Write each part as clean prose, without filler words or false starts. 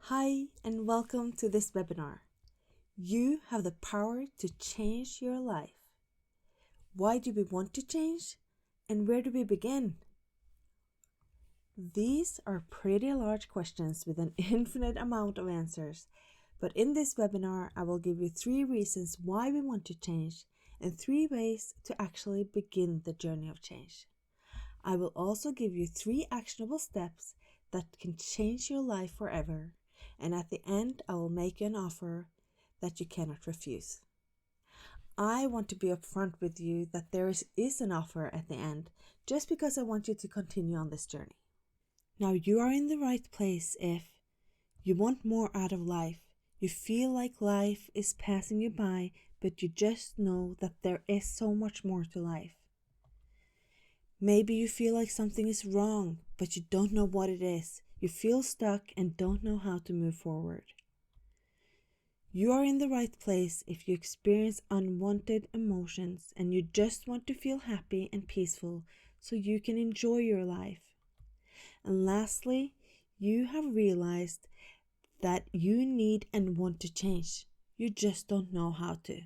Hi, and welcome to this webinar. You have the power to change your life. Why do we want to change? And where do we begin? These are pretty large questions with an infinite amount of answers. But in this webinar, I will give you 3 reasons why we want to change and 3 ways to actually begin the journey of change. I will also give you 3 actionable steps that can change your life forever. And at the end, I will make you an offer that you cannot refuse. I want to be upfront with you that there is an offer at the end, just because I want you to continue on this journey. Now, you are in the right place if you want more out of life. You feel like life is passing you by, but you just know that there is so much more to life. Maybe you feel like something is wrong, but you don't know what it is. You feel stuck and don't know how to move forward. You are in the right place if you experience unwanted emotions and you just want to feel happy and peaceful so you can enjoy your life. And lastly, you have realized that you need and want to change. You just don't know how to.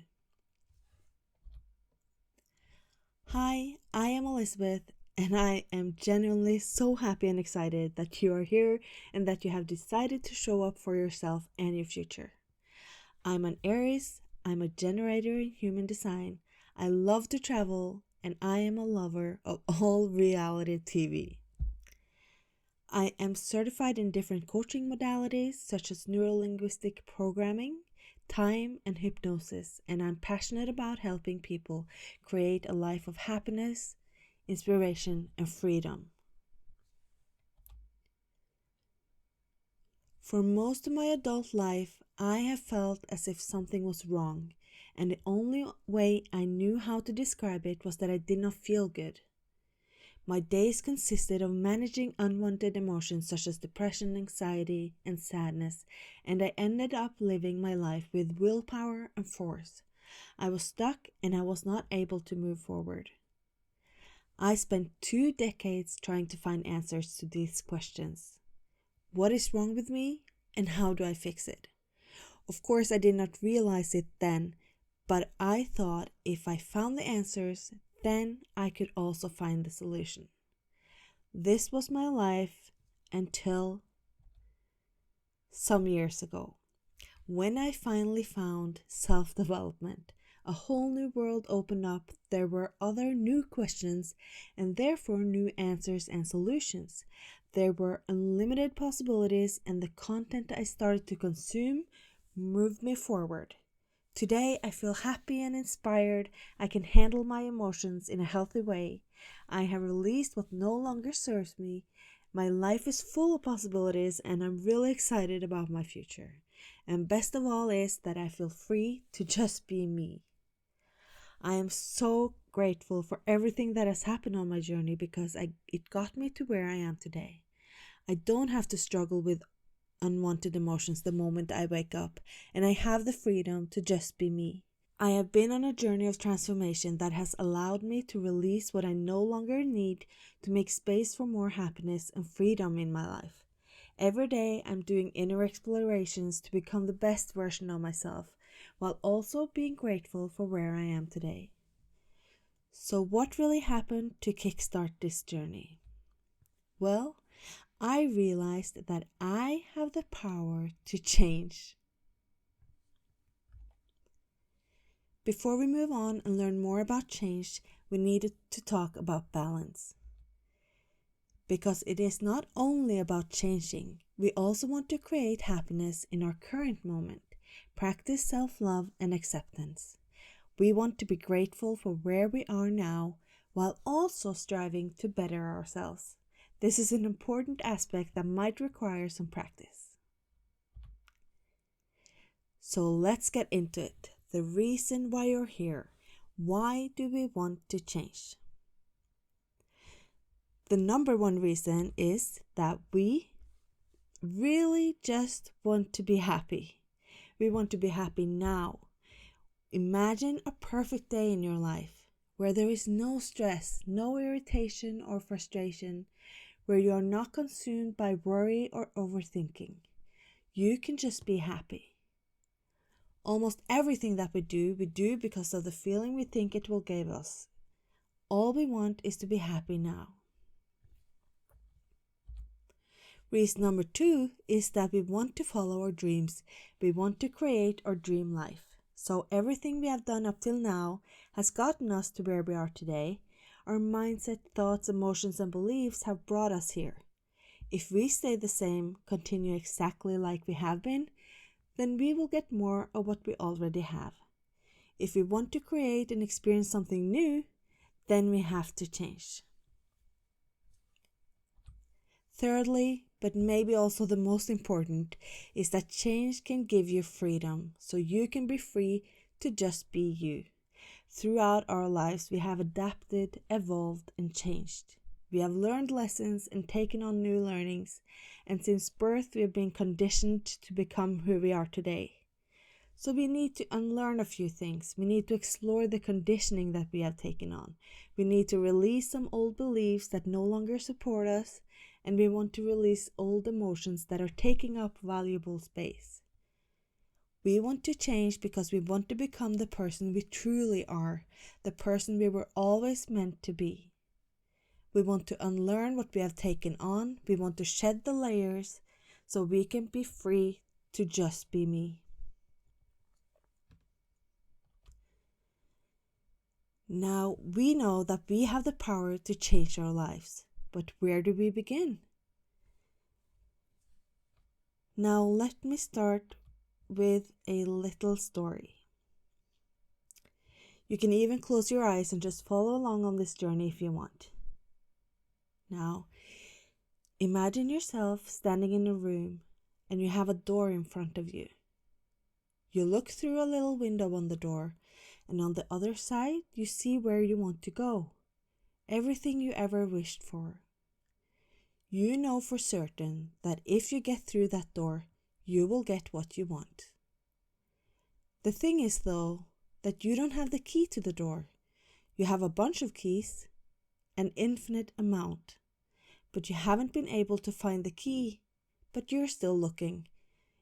Hi, I am Elizabeth, and I am genuinely so happy and excited that you are here and that you have decided to show up for yourself and your future. I'm an Aries, I'm a generator in human design, I love to travel, and I am a lover of all reality TV. I am certified in different coaching modalities such as neurolinguistic programming, time, and hypnosis, and I'm passionate about helping people create a life of happiness, inspiration, and freedom. For most of my adult life, I have felt as if something was wrong, and the only way I knew how to describe it was that I did not feel good. My days consisted of managing unwanted emotions such as depression, anxiety, and sadness, and I ended up living my life with willpower and force. I was stuck and I was not able to move forward. I spent 2 decades trying to find answers to these questions. What is wrong with me, and how do I fix it? Of course, I did not realize it then, but I thought if I found the answers, then I could also find the solution. This was my life until some years ago, when I finally found self-development. A whole new world opened up. There were other new questions and therefore new answers and solutions. There were unlimited possibilities, and the content I started to consume moved me forward. Today, I feel happy and inspired. I can handle my emotions in a healthy way. I have released what no longer serves me. My life is full of possibilities, and I'm really excited about my future. And best of all is that I feel free to just be me. I am so grateful for everything that has happened on my journey because it got me to where I am today. I don't have to struggle with unwanted emotions the moment I wake up, and I have the freedom to just be me. I have been on a journey of transformation that has allowed me to release what I no longer need to make space for more happiness and freedom in my life. Every day I'm doing inner explorations to become the best version of myself, while also being grateful for where I am today. So what really happened to kickstart this journey? Well, I realized that I have the power to change. Before we move on and learn more about change, we needed to talk about balance. Because it is not only about changing, we also want to create happiness in our current moment, practice self-love and acceptance. We want to be grateful for where we are now, while also striving to better ourselves. This is an important aspect that might require some practice. So let's get into it. The reason why you're here. Why do we want to change? The number one reason is that we really just want to be happy. We want to be happy now. Imagine a perfect day in your life where there is no stress, no irritation or frustration, where you are not consumed by worry or overthinking. You can just be happy. Almost everything that we do because of the feeling we think it will give us. All we want is to be happy now. Reason number 2 is that we want to follow our dreams. We want to create our dream life. So everything we have done up till now has gotten us to where we are today. Our mindset, thoughts, emotions, and beliefs have brought us here. If we stay the same, continue exactly like we have been, then we will get more of what we already have. If we want to create and experience something new, then we have to change. Thirdly, but maybe also the most important, is that change can give you freedom, so you can be free to just be you. Throughout our lives, we have adapted, evolved, and changed. We have learned lessons and taken on new learnings, and since birth we have been conditioned to become who we are today. So we need to unlearn a few things. We need to explore the conditioning that we have taken on. We need to release some old beliefs that no longer support us, and we want to release old emotions that are taking up valuable space. We want to change because we want to become the person we truly are, the person we were always meant to be. We want to unlearn what we have taken on. We want to shed the layers so we can be free to just be me. Now, we know that we have the power to change our lives, but where do we begin? Now, let me start with a little story. You can even close your eyes and just follow along on this journey if you want. Now, imagine yourself standing in a room and you have a door in front of you. You look through a little window on the door, and on the other side, you see where you want to go. Everything you ever wished for. You know for certain that if you get through that door, you will get what you want. The thing is, though, that you don't have the key to the door. You have a bunch of keys, an infinite amount, but you haven't been able to find the key, but you're still looking.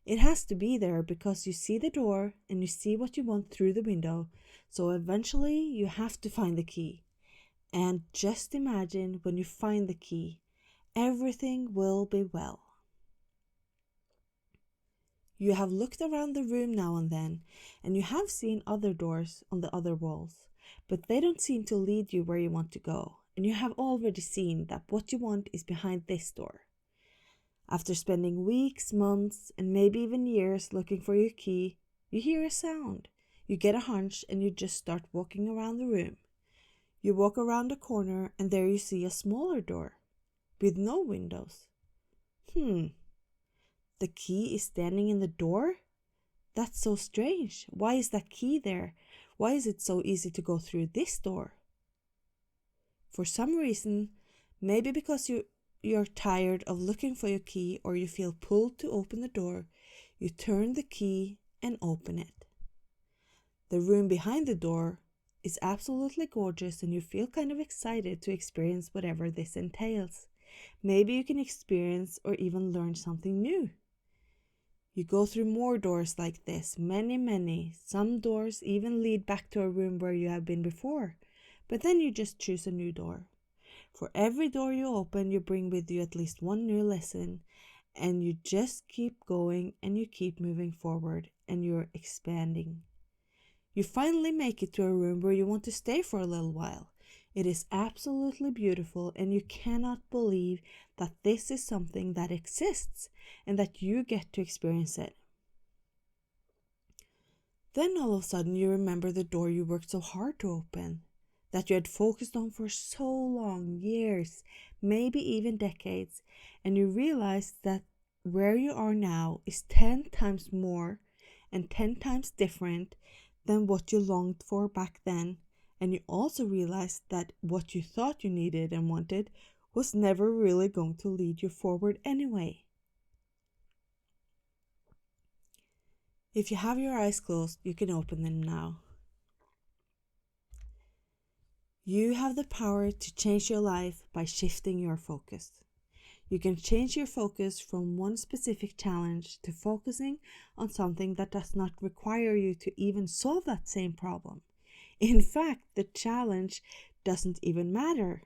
It has to be there because you see the door and you see what you want through the window, so eventually you have to find the key. And just imagine when you find the key, everything will be well. You have looked around the room now and then, and you have seen other doors on the other walls, but they don't seem to lead you where you want to go, and you have already seen that what you want is behind this door. After spending weeks, months, and maybe even years looking for your key, you hear a sound. You get a hunch and you just start walking around the room. You walk around a corner and there you see a smaller door with no windows. The key is standing in the door? That's so strange. Why is that key there? Why is it so easy to go through this door? For some reason, maybe because you're tired of looking for your key or you feel pulled to open the door, you turn the key and open it. The room behind the door is absolutely gorgeous and you feel kind of excited to experience whatever this entails. Maybe you can experience or even learn something new. You go through more doors like this, many. Some doors even lead back to a room where you have been before, but then you just choose a new door. For every door you open, you bring with you at least one new lesson, and you just keep going and you keep moving forward and you're expanding. You finally make it to a room where you want to stay for a little while. It is absolutely beautiful and you cannot believe that this is something that exists and that you get to experience it. Then all of a sudden you remember the door you worked so hard to open, that you had focused on for so long, years, maybe even decades, and you realize that where you are now is 10 times more and 10 times different than what you longed for back then, and you also realize that what you thought you needed and wanted was never really going to lead you forward anyway. If you have your eyes closed, you can open them now. You have the power to change your life by shifting your focus. You can change your focus from one specific challenge to focusing on something that does not require you to even solve that same problem. In fact, the challenge doesn't even matter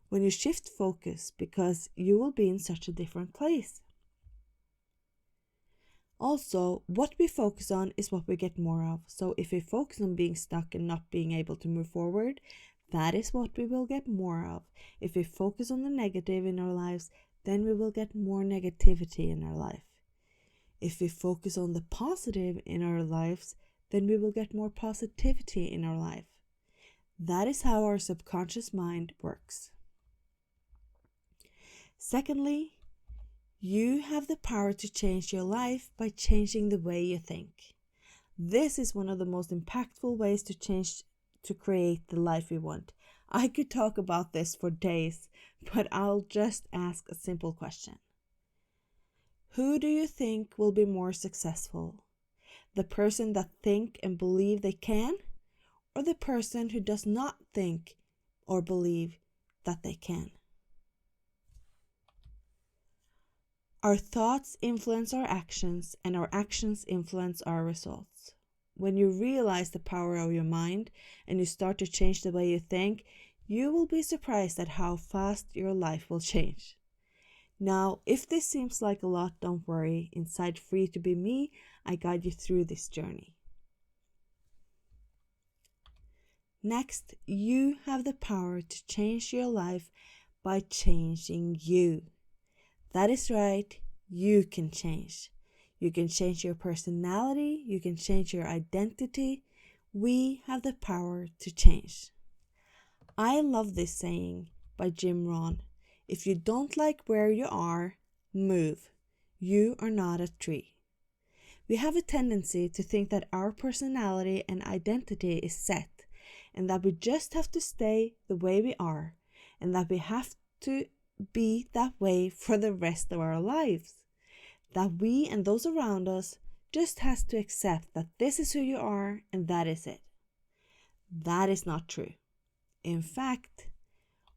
when you shift focus because you will be in such a different place. Also, what we focus on is what we get more of. So if we focus on being stuck and not being able to move forward, that is what we will get more of. If we focus on the negative in our lives, then we will get more negativity in our life. If we focus on the positive in our lives, then we will get more positivity in our life. That is how our subconscious mind works. Secondly, you have the power to change your life by changing the way you think. This is one of the most impactful ways to create the life we want. I could talk about this for days, but I'll just ask a simple question. Who do you think will be more successful? The person that think and believe they can, or the person who does not think or believe that they can? Our thoughts influence our actions, and our actions influence our results. When you realize the power of your mind and you start to change the way you think, you will be surprised at how fast your life will change. Now, if this seems like a lot, don't worry. Inside Free to Be Me, I guide you through this journey. Next, you have the power to change your life by changing you. That is right, you can change. You can change your personality, you can change your identity. We have the power to change. I love this saying by Jim Rohn. If you don't like where you are, move. You are not a tree. We have a tendency to think that our personality and identity is set, and that we just have to stay the way we are, and that we have to be that way for the rest of our lives. That we and those around us just has to accept that this is who you are and that is it. That is not true. In fact,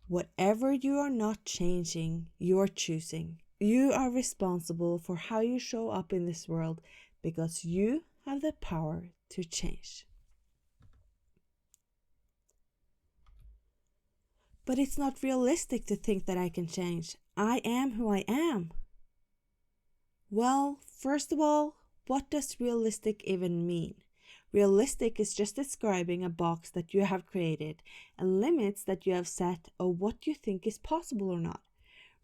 whatever you are not changing, you are choosing. You are responsible for how you show up in this world because you have the power to change. But it's not realistic to think that I can change. I am who I am. Well, first of all, what does realistic even mean? Realistic is just describing a box that you have created and limits that you have set of what you think is possible or not.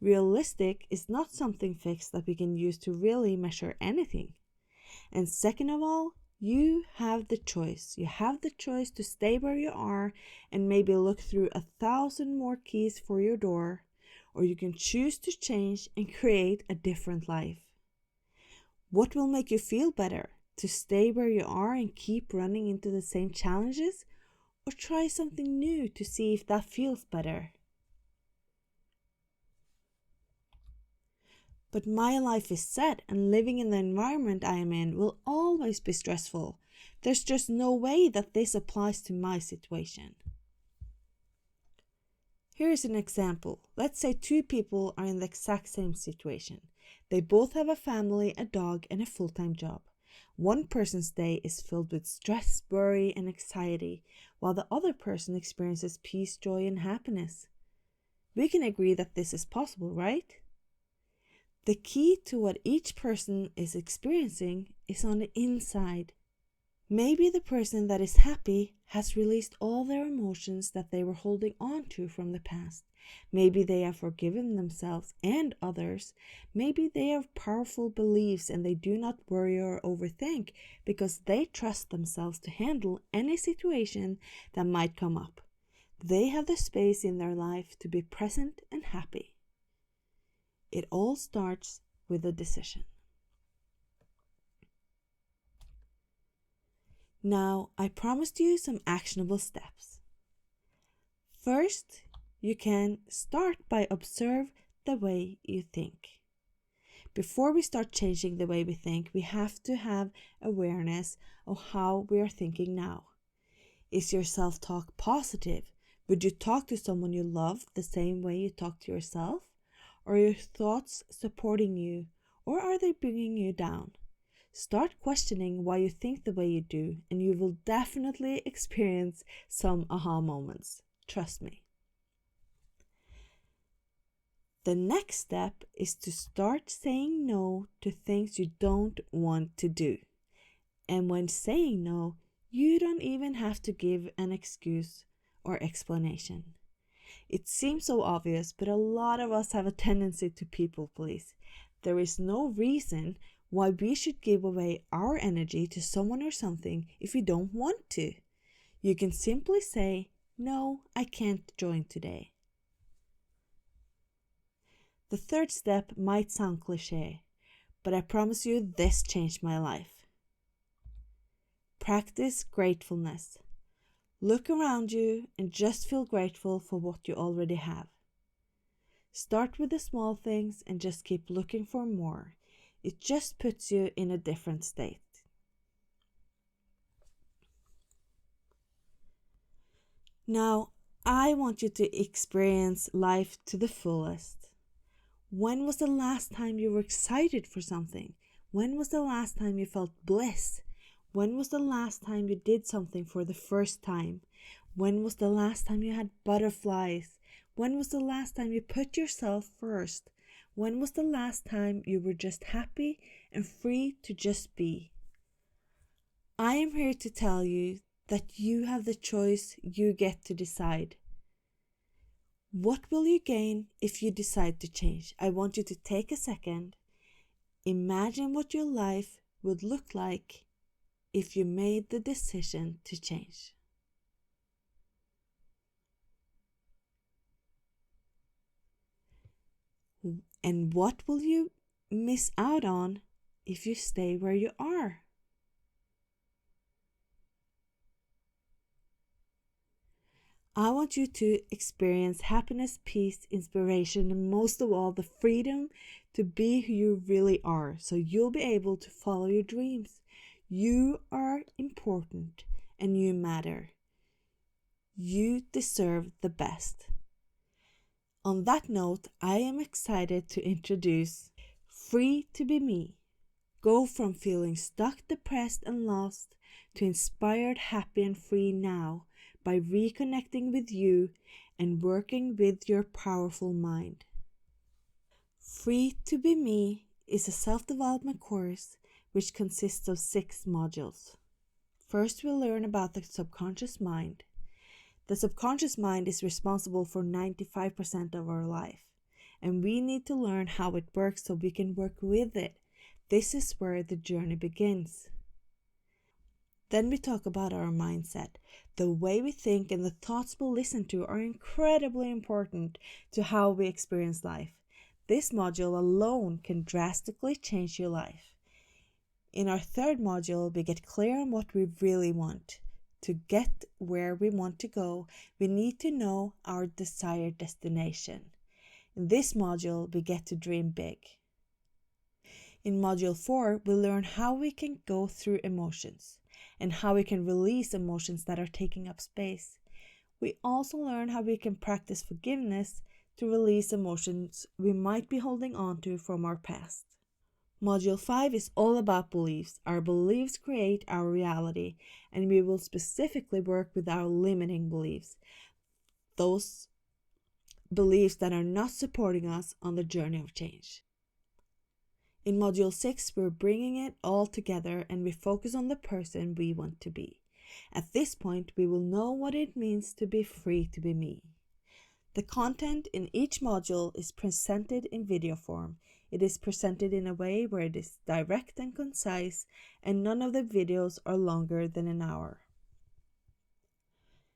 Realistic is not something fixed that we can use to really measure anything. And second of all, you have the choice. You have the choice to stay where you are and maybe look through 1,000 more keys for your door, or you can choose to change and create a different life. What will make you feel better? To stay where you are and keep running into the same challenges, or try something new to see if that feels better? But my life is set, and living in the environment I am in will always be stressful. There's just no way that this applies to my situation. Here's an example. Let's say two people are in the exact same situation. They both have a family, a dog, and a full-time job. One person's day is filled with stress, worry, and anxiety, while the other person experiences peace, joy, and happiness. We can agree that this is possible, right? The key to what each person is experiencing is on the inside. Maybe the person that is happy has released all their emotions that they were holding on to from the past. Maybe they have forgiven themselves and others. Maybe they have powerful beliefs and they do not worry or overthink because they trust themselves to handle any situation that might come up. They have the space in their life to be present and happy. It all starts with a decision. Now, I promised you some actionable steps. First, you can start by observe the way you think. Before we start changing the way we think, we have to have awareness of how we are thinking now. Is your self-talk positive? Would you talk to someone you love the same way you talk to yourself? Are your thoughts supporting you, or are they bringing you down? Start questioning why you think the way you do, and you will definitely experience some aha moments. Trust me. The next step is to start saying no to things you don't want to do. And when saying no, you don't even have to give an excuse or explanation. It seems so obvious, but a lot of us have a tendency to people please. There is no reason why we should give away our energy to someone or something if you don't want to. You can simply say, "No, I can't join today." The third step might sound cliche, but I promise you this changed my life. Practice gratefulness. Look around you and just feel grateful for what you already have. Start with the small things and just keep looking for more. It just puts you in a different state. Now, I want you to experience life to the fullest. When was the last time you were excited for something? When was the last time you felt bliss? When was the last time you did something for the first time? When was the last time you had butterflies? When was the last time you put yourself first? When was the last time you were just happy and free to just be? I am here to tell you that you have the choice. You get to decide. What will you gain if you decide to change? I want you to take a second. Imagine what your life would look like if you made the decision to change. And what will you miss out on if you stay where you are? I want you to experience happiness, peace, inspiration, and most of all, the freedom to be who you really are, so you'll be able to follow your dreams. You are important and you matter. You deserve the best. On that note, I am excited to introduce Free to Be Me. Go from feeling stuck, depressed, and lost to inspired, happy, and free now by reconnecting with you and working with your powerful mind. Free to Be Me is a self-development course which consists of 6 modules. First, we'll learn about the subconscious mind. The subconscious mind is responsible for 95% of our life, and we need to learn how it works so we can work with it. This is where the journey begins. Then we talk about our mindset. The way we think and the thoughts we listen to are incredibly important to how we experience life. This module alone can drastically change your life. In our third module, we get clear on what we really want. To get where we want to go, we need to know our desired destination. In this module, we get to dream big. In module 4, we learn how we can go through emotions and how we can release emotions that are taking up space. We also learn how we can practice forgiveness to release emotions we might be holding on to from our past. Module 5 is all about beliefs. Our beliefs create our reality, and we will specifically work with our limiting beliefs. Those beliefs that are not supporting us on the journey of change. In Module 6, we're bringing it all together and we focus on the person we want to be. At this point, we will know what it means to be free to be me. The content in each module is presented in video form. It is presented in a way where it is direct and concise, and none of the videos are longer than an hour.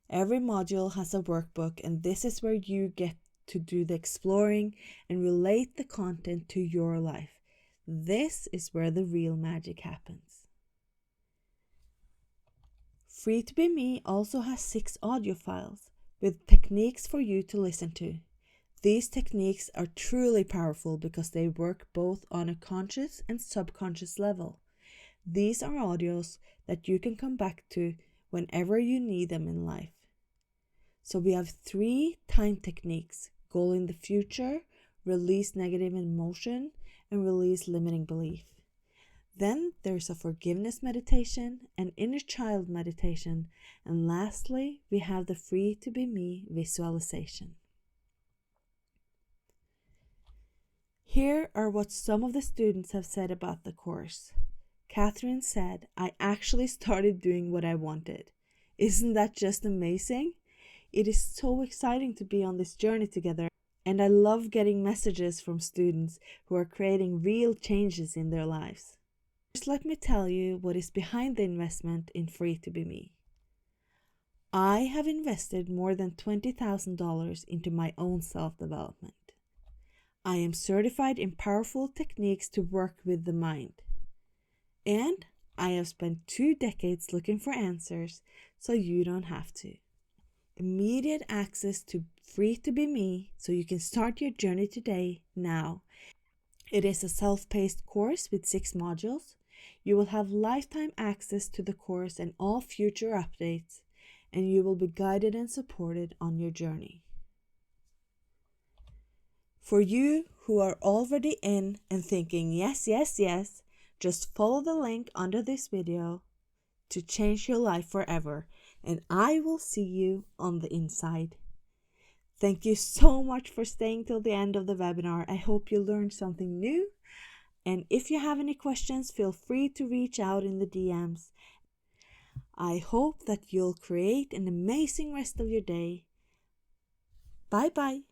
Every module has a workbook, and this is where you get to do the exploring and relate the content to your life. This is where the real magic happens. Free to Be Me also has 6 audio files with techniques for you to listen to. These techniques are truly powerful because they work both on a conscious and subconscious level. These are audios that you can come back to whenever you need them in life. So we have 3 time techniques: goal in the future, release negative emotion, and release limiting belief. Then there's a forgiveness meditation, an inner child meditation, and lastly, we have the Free to Be Me visualization. Here are what some of the students have said about the course. Catherine said, "I actually started doing what I wanted." Isn't that just amazing? It is so exciting to be on this journey together, and I love getting messages from students who are creating real changes in their lives. First, let me tell you what is behind the investment in Free to Be Me. I have invested more than $20,000 into my own self-development. I am certified in powerful techniques to work with the mind. And I have spent 2 decades looking for answers, so you don't have to. Immediate access to Free to Be Me, so you can start your journey today, now. It is a self-paced course with 6 modules. You will have lifetime access to the course and all future updates, and you will be guided and supported on your journey. For you who are already in and thinking, yes, yes, yes, just follow the link under this video to change your life forever, and I will see you on the inside. Thank you so much for staying till the end of the webinar. I hope you learned something new. And if you have any questions, feel free to reach out in the DMs. I hope that you'll create an amazing rest of your day. Bye bye.